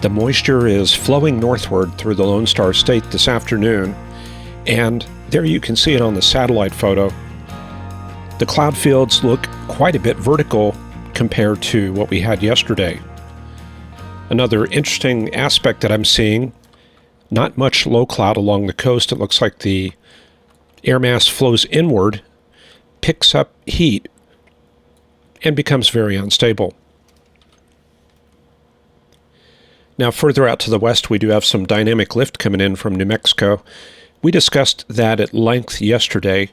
The moisture is flowing northward through the Lone Star State this afternoon, and there you can see it on the satellite photo. The cloud fields look quite a bit vertical compared to what we had yesterday. Another interesting aspect that I'm seeing, not much low cloud along the coast. It looks like the air mass flows inward, picks up heat, and becomes very unstable. Now, further out to the west, we do have some dynamic lift coming in from New Mexico. We discussed that at length yesterday,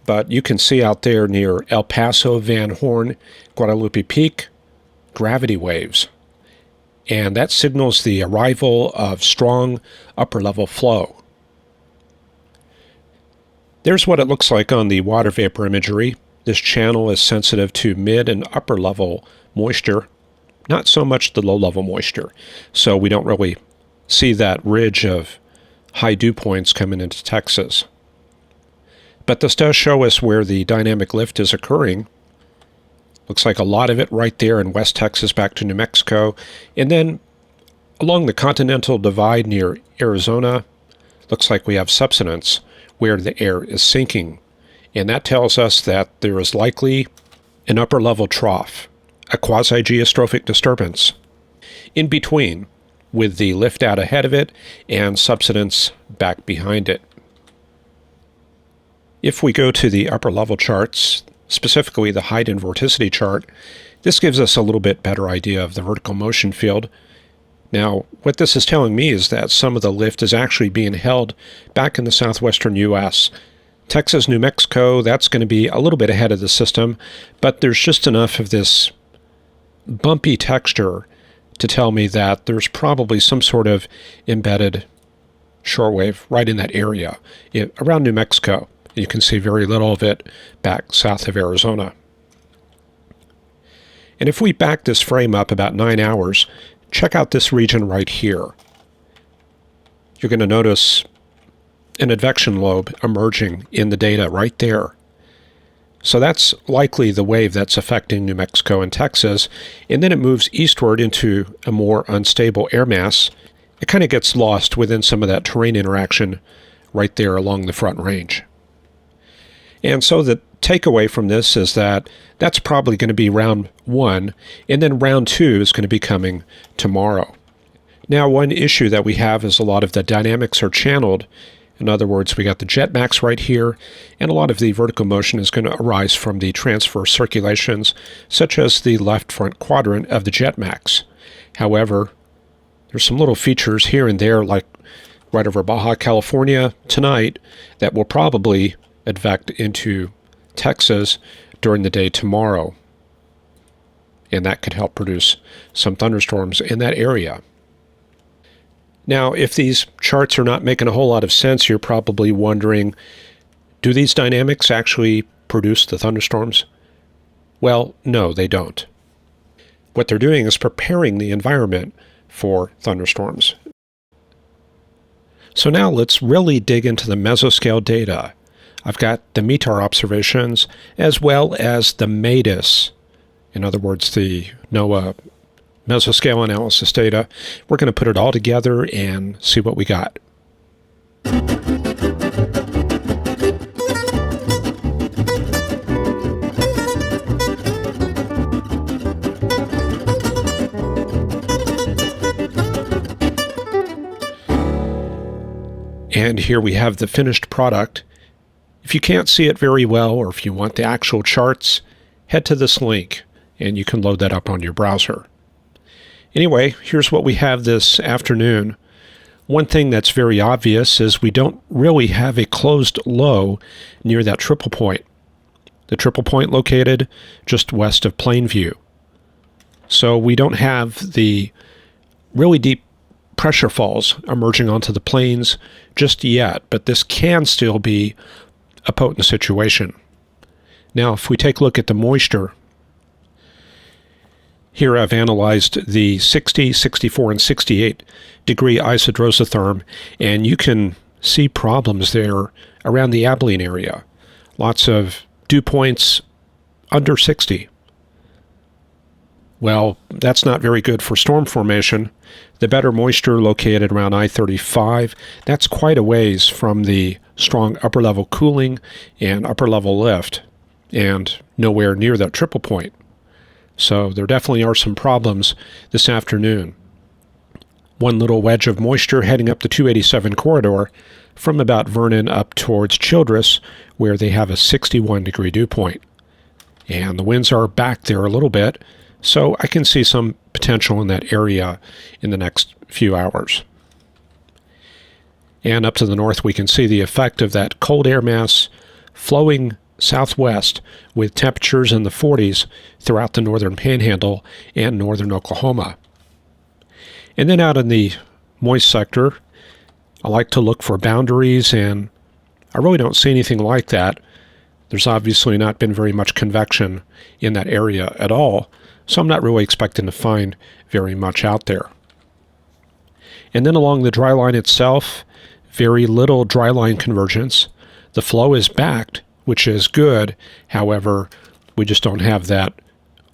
but you can see out there near El Paso, Van Horn, Guadalupe Peak, gravity waves. And that signals the arrival of strong upper-level flow. There's what it looks like on the water vapor imagery. This channel is sensitive to mid and upper-level moisture, not so much the low-level moisture. So we don't really see that ridge of high dew points coming into Texas. But this does show us where the dynamic lift is occurring. Looks like a lot of it right there in West Texas back to New Mexico. And then along the continental divide near Arizona, looks like we have subsidence where the air is sinking. And that tells us that there is likely an upper-level trough, a quasi-geostrophic disturbance in between, with the lift out ahead of it and subsidence back behind it. If we go to the upper level charts, specifically the height and vorticity chart, this gives us a little bit better idea of the vertical motion field. Now, what this is telling me is that some of the lift is actually being held back in the southwestern U.S. Texas, New Mexico, that's going to be a little bit ahead of the system, but there's just enough of this bumpy texture to tell me that there's probably some sort of embedded shortwave right in that area around New Mexico. You can see very little of it back south of Arizona. And if we back this frame up about 9 hours, check out this region right here. You're going to notice an advection lobe emerging in the data right there. So that's likely the wave that's affecting New Mexico and Texas, and then it moves eastward into a more unstable air mass. It kind of gets lost within some of that terrain interaction right there along the Front Range. And so the takeaway from this is that that's probably going to be round one, and then round two is going to be coming tomorrow. Now, one issue that we have is a lot of the dynamics are channeled. In other words, we got the jet max right here, and a lot of the vertical motion is going to arise from the transverse circulations, such as the left front quadrant of the jet max. However, there's some little features here and there, like right over Baja California tonight, that will probably advect into Texas during the day tomorrow. And that could help produce some thunderstorms in that area. Now, if these charts are not making a whole lot of sense, you're probably wondering, do these dynamics actually produce the thunderstorms? Well, no, they don't. What they're doing is preparing the environment for thunderstorms. So now let's really dig into the mesoscale data. I've got the METAR observations as well as the MADIS, in other words, the NOAA mesoscale analysis data. We're going to put it all together and see what we got. And here we have the finished product. If you can't see it very well, or if you want the actual charts, head to this link and you can load that up on your browser. Anyway, here's what we have this afternoon. One thing that's very obvious is we don't really have a closed low near that triple point. The triple point located just west of Plainview. So we don't have the really deep pressure falls emerging onto the plains just yet, but this can still be a potent situation. Now, if we take a look at the moisture, here I've analyzed the 60, 64, and 68 degree isodrosotherm, and you can see problems there around the Abilene area. Lots of dew points under 60. Well, that's not very good for storm formation. The better moisture located around I-35, that's quite a ways from the strong upper-level cooling and upper-level lift, and nowhere near that triple point. So there definitely are some problems this afternoon. One little wedge of moisture heading up the 287 corridor from about Vernon up towards Childress, where they have a 61-degree dew point. And the winds are back there a little bit, so I can see some potential in that area in the next few hours. And up to the north, we can see the effect of that cold air mass flowing southwest with temperatures in the 40s throughout the northern panhandle and northern Oklahoma. And then out in the moist sector, I like to look for boundaries, and I really don't see anything like that. There's obviously not been very much convection in that area at all, so I'm not really expecting to find very much out there. And then along the dry line itself, very little dry line convergence. The flow is backed, which is good. However, we just don't have that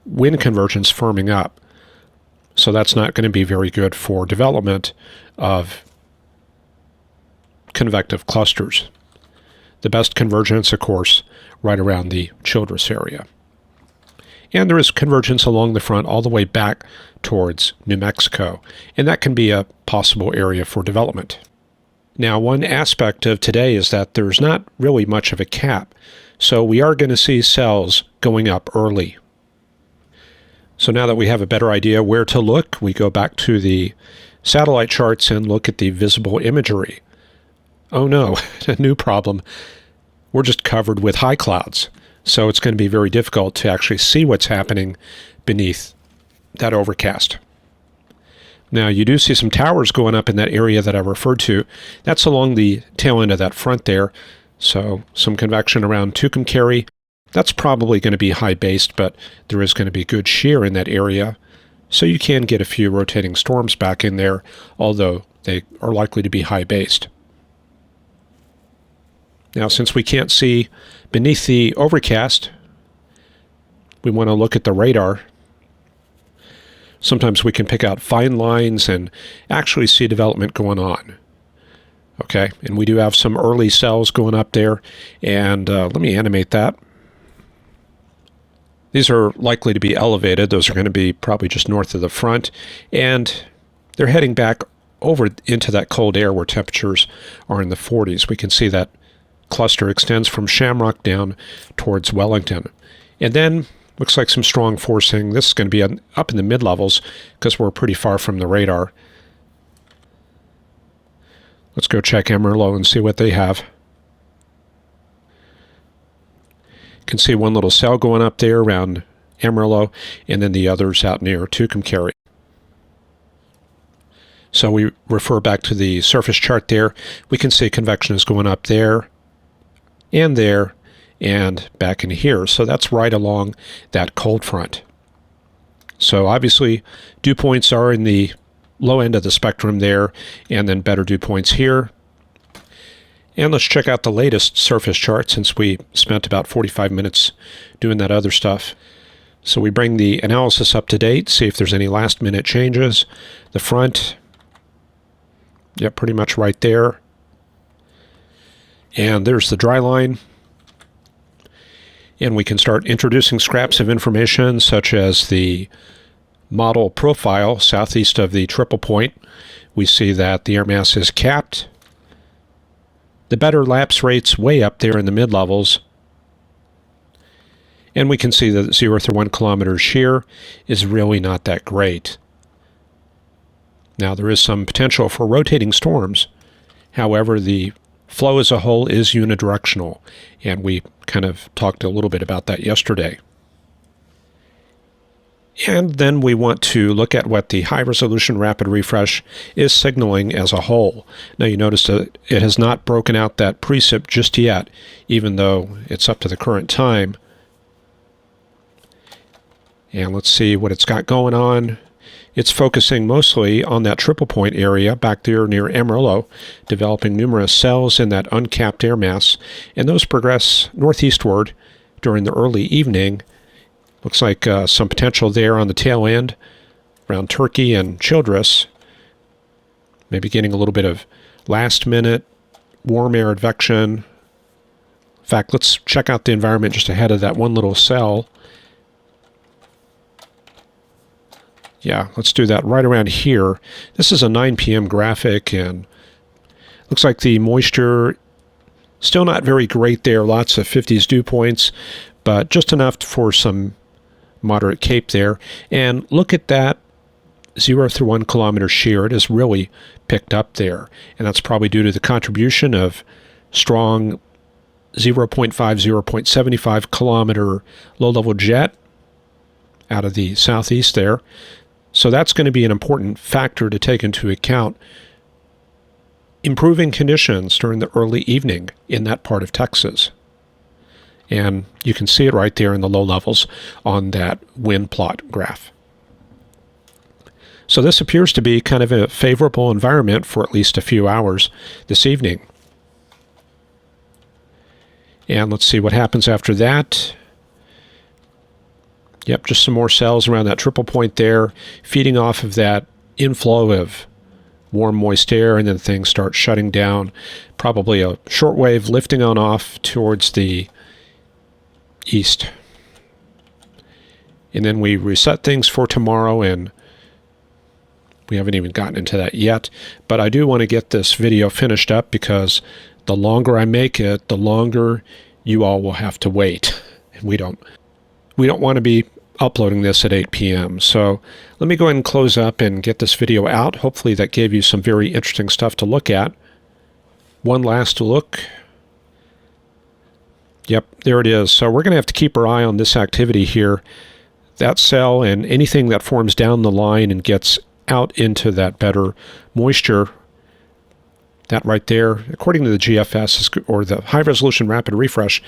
wind convergence firming up. So that's not going to be very good for development of convective clusters. The best convergence, of course, right around the Childress area. And there is convergence along the front all the way back towards New Mexico, and that can be a possible area for development. Now, one aspect of today is that there's not really much of a cap, so we are going to see cells going up early. So now that we have a better idea where to look, we go back to the satellite charts and look at the visible imagery. Oh no, a new problem. We're just covered with high clouds. So it's going to be very difficult to actually see what's happening beneath that overcast. Now, you do see some towers going up in that area that I referred to. That's along the tail end of that front there. So some convection around Tucumcari. That's probably going to be high-based, but there is going to be good shear in that area. So you can get a few rotating storms back in there, although they are likely to be high-based. Now, since we can't see beneath the overcast, we want to look at the radar. Sometimes we can pick out fine lines and actually see development going on. Okay, and we do have some early cells going up there, and let me animate that. These are likely to be elevated. Those are going to be probably just north of the front, and they're heading back over into that cold air where temperatures are in the 40s. We can see that cluster extends from Shamrock down towards Wellington. And then looks like some strong forcing. This is going to be up in the mid-levels because we're pretty far from the radar. Let's go check Amarillo and see what they have. You can see one little cell going up there around Amarillo, and then the others out near Tucumcari. So we refer back to the surface chart there. We can see convection is going up there, and back in here. So that's right along that cold front. So obviously dew points are in the low end of the spectrum there, and then better dew points here. And let's check out the latest surface chart since we spent about 45 minutes doing that other stuff. So we bring the analysis up to date, see if there's any last minute changes. The front, yep, pretty much right there. And there's the dry line. And we can start introducing scraps of information such as the model profile southeast of the triple point. We see that the air mass is capped. The better lapse rates way up there in the mid-levels. And we can see that 0 through 1 kilometer shear is really not that great. Now there is some potential for rotating storms. However, the flow as a whole is unidirectional, and we kind of talked a little bit about that yesterday. And then we want to look at what the high-resolution rapid refresh is signaling as a whole. Now you notice that it has not broken out that precip just yet, even though it's up to the current time. And let's see what it's got going on. It's focusing mostly on that triple point area back there near Amarillo, developing numerous cells in that uncapped air mass, and those progress northeastward during the early evening Looks like some potential there on the tail end around Turkey and Childress. Maybe getting a little bit of last-minute warm air advection. In fact, let's check out the environment just ahead of that one little cell. Yeah, let's do that right around here. This is a 9 p.m. graphic, and looks like the moisture still not very great there. Lots of 50s dew points, but just enough for some moderate cape there. And look at that 0 through 1 kilometer shear. It has really picked up there, and that's probably due to the contribution of strong 0.5, 0.75 kilometer low-level jet out of the southeast there. So that's going to be an important factor to take into account. Improving conditions during the early evening in that part of Texas. And you can see it right there in the low levels on that wind plot graph. So this appears to be kind of a favorable environment for at least a few hours this evening. And let's see what happens after that. Yep, just some more cells around that triple point there, feeding off of that inflow of warm, moist air, and then things start shutting down. Probably a shortwave lifting on off towards the east. And then we reset things for tomorrow, and we haven't even gotten into that yet. But I do want to get this video finished up, because the longer I make it, the longer you all will have to wait. And we don't want to be uploading this at 8 p.m. So let me go ahead and close up and get this video out. Hopefully that gave you some very interesting stuff to look at. One last look. Yep, there it is. So we're going to have to keep our eye on this activity here. That cell and anything that forms down the line and gets out into that better moisture. That right there, according to the GFS, or the High Resolution Rapid Refresh,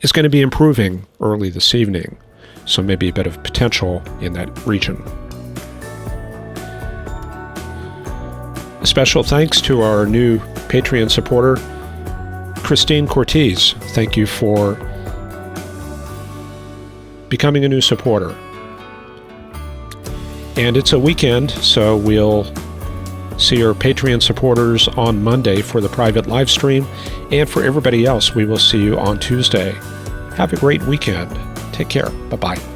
is going to be improving early this evening. So maybe a bit of potential in that region. A special thanks to our new Patreon supporter, Christine Cortez. Thank you for becoming a new supporter. And it's a weekend, so we'll see our Patreon supporters on Monday for the private live stream. And for everybody else, we will see you on Tuesday. Have a great weekend. Take care. Bye-bye.